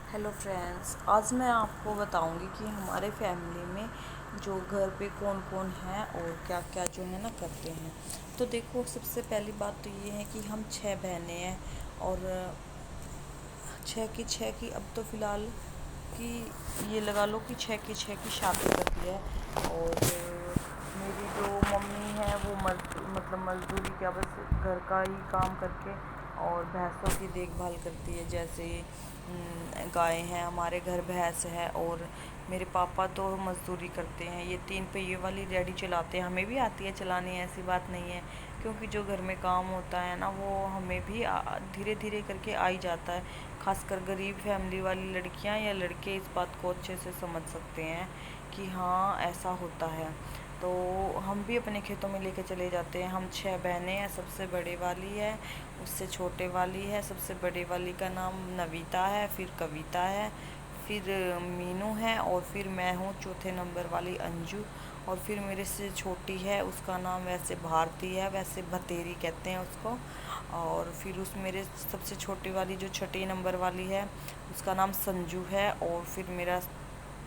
Hello friends, आज मैं आपको बताऊंगी कि हमारे फैमिली में जो घर पे कौन कौन है और क्या क्या जो है ना करते हैं। तो देखो, सबसे पहली बात तो ये है कि हम 6 बहनें हैं और 6 की अब तो फ़िलहाल कि ये लगा लो कि 6 की शादी कर दी है। और मेरी जो मम्मी है वो मतलब मजदूरी क्या, बस घर का ही काम करके और भैंसों की देखभाल करती है। जैसे गाय हैं, हमारे घर भैंस है। और मेरे पापा तो मजदूरी करते हैं, ये 3 पहिए वाली गाड़ी चलाते हैं। हमें भी आती है चलानी, ऐसी बात नहीं है, क्योंकि जो घर में काम होता है ना वो हमें भी धीरे धीरे करके आ ही जाता है। खासकर गरीब फैमिली वाली लड़कियां या लड़के इस बात को अच्छे से समझ सकते हैं कि हाँ ऐसा होता है। तो हम भी अपने खेतों में लेके चले जाते हैं। हम 6 बहनें हैं, सबसे बड़े वाली है, उससे छोटे वाली है, सबसे बड़े वाली का नाम नविता है, फिर कविता है, फिर मीनू है, और फिर मैं हूँ चौथे नंबर वाली अंजू। और फिर मेरे से छोटी है, उसका नाम वैसे भारती है, वैसे भतेरी कहते हैं उसको। और फिर उस मेरे सबसे छोटी वाली जो छठी नंबर वाली है उसका नाम संजू है। और फिर मेरा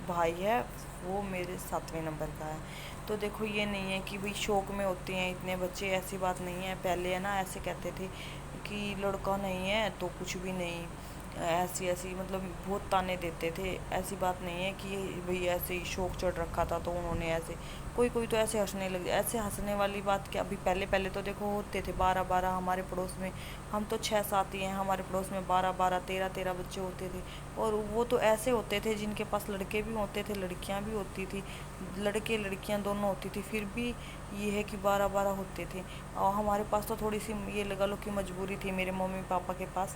भाई है, वो मेरे 7वें नंबर का है। तो देखो, ये नहीं है कि भाई शौक में होते हैं इतने बच्चे, ऐसी बात नहीं है। पहले है ना ऐसे कहते थे कि लड़का नहीं है तो कुछ भी नहीं, ऐसी ऐसी मतलब बहुत ताने देते थे। ऐसी बात नहीं है कि भाई ऐसे ही शौक चढ़ रखा था तो उन्होंने ऐसे, कोई कोई तो ऐसे हंसने लग जाए। ऐसे हंसने वाली बात क्या, अभी पहले पहले तो देखो होते थे 12 12 हमारे पड़ोस में। हम तो 6 7 ही हैं, हमारे पड़ोस में 12 12 13 13 बच्चे होते थे। और वो तो ऐसे होते थे जिनके पास लड़के भी होते थे, लड़कियां भी होती थी, लड़के लड़कियां दोनों होती थी, फिर भी ये है कि 12 12 होते थे। और हमारे पास तो थोड़ी सी ये लगा लो कि मजबूरी थी मेरे मम्मी पापा के पास,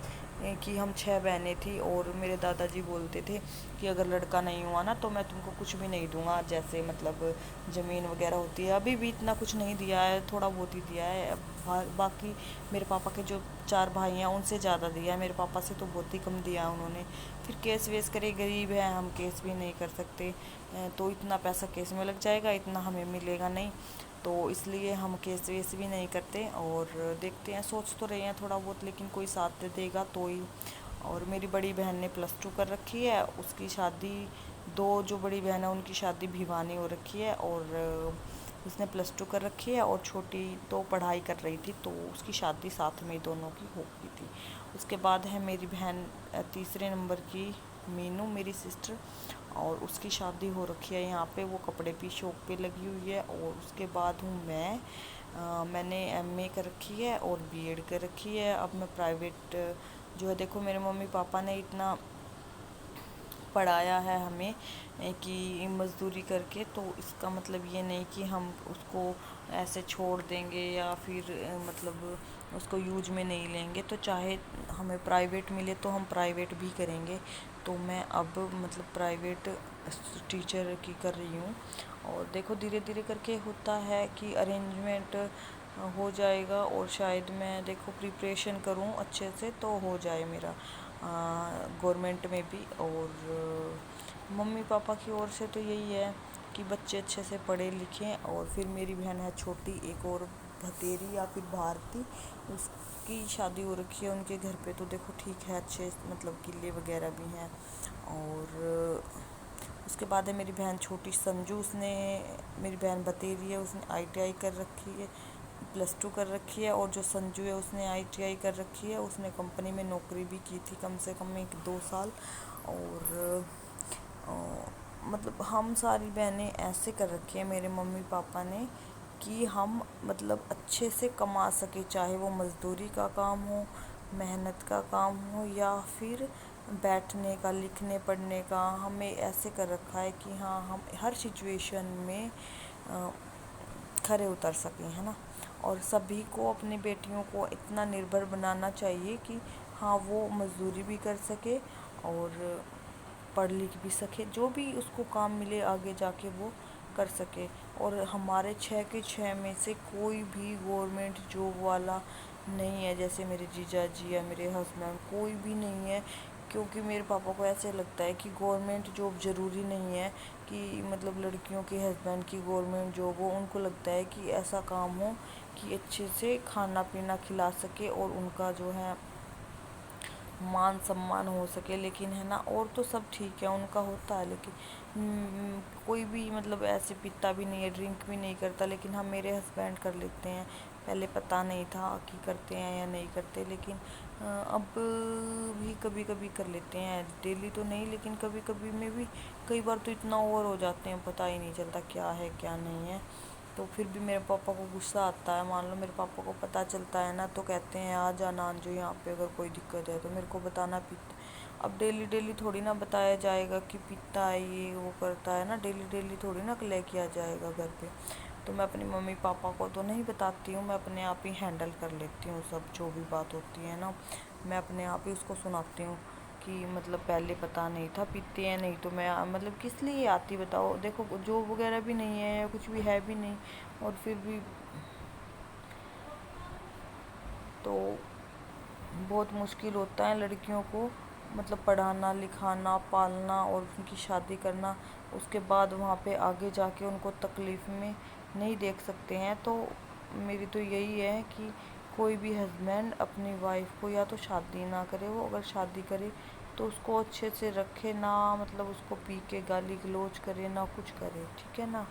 कि हम 6 बहनें थी। और मेरे दादाजी बोलते थे कि अगर लड़का नहीं हुआ ना तो मैं तुमको कुछ भी नहीं दूंगा, जैसे मतलब ज़मीन वगैरह होती है। अभी भी इतना कुछ नहीं दिया है, थोड़ा बहुत ही दिया है। बाकी मेरे पापा के जो 4 भाई हैं उनसे ज़्यादा दिया है, मेरे पापा से तो बहुत ही कम दिया है उन्होंने। फिर केस वेस करे, गरीब है हम, केस भी नहीं कर सकते। तो इतना पैसा केस में लग जाएगा, इतना हमें मिलेगा नहीं। तो इसलिए हम केस वेस भी नहीं करते। और देखते हैं, सोच तो रहे हैं थोड़ा बहुत, लेकिन कोई साथ दे देगा तो ही। और मेरी बड़ी बहन ने +2 कर रखी है, उसकी शादी, दो जो बड़ी बहन है उनकी शादी भिवानी हो रखी है, और उसने +2 कर रखी है। और छोटी तो पढ़ाई कर रही थी, तो उसकी शादी साथ में ही दोनों की हो गई थी। उसके बाद है मेरी बहन तीसरे नंबर की, मीनू, मेरी सिस्टर, और उसकी शादी हो रखी है यहाँ पे, वो कपड़े की शॉप पे लगी हुई है। और उसके बाद हूँ मैं, मैंने MA कर रखी है और B.Ed कर रखी है। अब मैं प्राइवेट जो है, देखो मेरे मम्मी पापा ने इतना पढ़ाया है हमें कि मज़दूरी करके, तो इसका मतलब ये नहीं कि हम उसको ऐसे छोड़ देंगे या फिर मतलब उसको यूज में नहीं लेंगे। तो चाहे हमें प्राइवेट मिले तो हम प्राइवेट भी करेंगे। तो मैं अब मतलब प्राइवेट टीचर की कर रही हूँ। और देखो धीरे धीरे करके होता है कि अरेंजमेंट हो जाएगा, और शायद मैं देखो प्रिपरेशन करूँ अच्छे से तो हो जाए मेरा गवर्नमेंट में भी। और मम्मी पापा की ओर से तो यही है कि बच्चे अच्छे से पढ़े लिखें। और फिर मेरी बहन है छोटी, एक और भतेरी या फिर भारती, उसकी शादी हो रखी है उनके घर पे। तो देखो ठीक है, अच्छे मतलब किले वगैरह भी हैं। और उसके बाद है मेरी बहन छोटी संजू, उसने, मेरी बहन भतेरी है, उसने ITI कर रखी है, +2 कर रखी है। और जो संजू है उसने ITI कर रखी है, उसने कंपनी में नौकरी भी की थी कम से कम 1 2 साल। और मतलब हम सारी बहनें ऐसे कर रखी है मेरे मम्मी पापा ने कि हम मतलब अच्छे से कमा सके, चाहे वो मज़दूरी का काम हो, मेहनत का काम हो, या फिर बैठने का, लिखने पढ़ने का। हमें ऐसे कर रखा है कि हाँ हम हर सिचुएशन में अ, खरे उतर सकें, है ना। और सभी को, अपनी बेटियों को इतना निर्भर बनाना चाहिए कि हाँ वो मज़दूरी भी कर सके और पढ़ लिख भी सके, जो भी उसको काम मिले आगे जाके वो कर सके। और हमारे 6 के 6 में से कोई भी गवर्नमेंट जॉब वाला नहीं है, जैसे मेरे जीजा जी या मेरे हस्बैंड, कोई भी नहीं है। क्योंकि मेरे पापा को ऐसे लगता है कि गवर्नमेंट जॉब ज़रूरी नहीं है कि मतलब लड़कियों के हस्बैंड की गवर्नमेंट जॉब हो। उनको लगता है कि ऐसा काम हो कि अच्छे से खाना पीना खिला सके और उनका जो है मान सम्मान हो सके, लेकिन है ना, और तो सब ठीक है, उनका होता है, लेकिन कोई भी मतलब ऐसे पीता भी नहीं है, ड्रिंक भी नहीं करता, लेकिन हम मेरे हस्बैंड कर लेते हैं। पहले पता नहीं था कि करते हैं या नहीं करते, लेकिन अब भी कभी कभी कर लेते हैं, डेली तो नहीं, लेकिन कभी कभी में भी कई बार तो इतना ओवर हो जाते हैं, पता ही नहीं चलता क्या है क्या नहीं है। तो फिर भी मेरे पापा को गुस्सा आता है, मान लो मेरे पापा को पता चलता है ना, तो कहते हैं आ जाना जो यहाँ पे, अगर कोई दिक्कत है तो मेरे को बताना। पीता अब डेली डेली थोड़ी ना बताया जाएगा कि पीता है ये वो करता है ना, डेली डेली थोड़ी ना लेके आ जाएगा घर पे। तो मैं अपनी मम्मी पापा को तो नहीं बताती हूँ, मैं अपने आप ही हैंडल कर लेती हूँ सब, जो भी बात होती है ना मैं अपने आप ही उसको सुनाती हूँ कि मतलब पहले पता नहीं था पीते हैं, नहीं तो मैं मतलब किस लिए आती बताओ, देखो जॉब वगैरह भी नहीं है, कुछ भी है भी नहीं, और फिर भी तो बहुत मुश्किल होता है लड़कियों को, मतलब पढ़ाना लिखाना पालना और उनकी शादी करना, उसके बाद वहाँ पे आगे जाके उनको तकलीफ़ में नहीं देख सकते हैं। तो मेरी तो यही है कि कोई भी हस्बैंड अपनी वाइफ को या तो शादी ना करे, वो अगर शादी करे तो उसको अच्छे से रखे ना, मतलब उसको पी के गाली गलौज करे ना कुछ करे, ठीक है ना।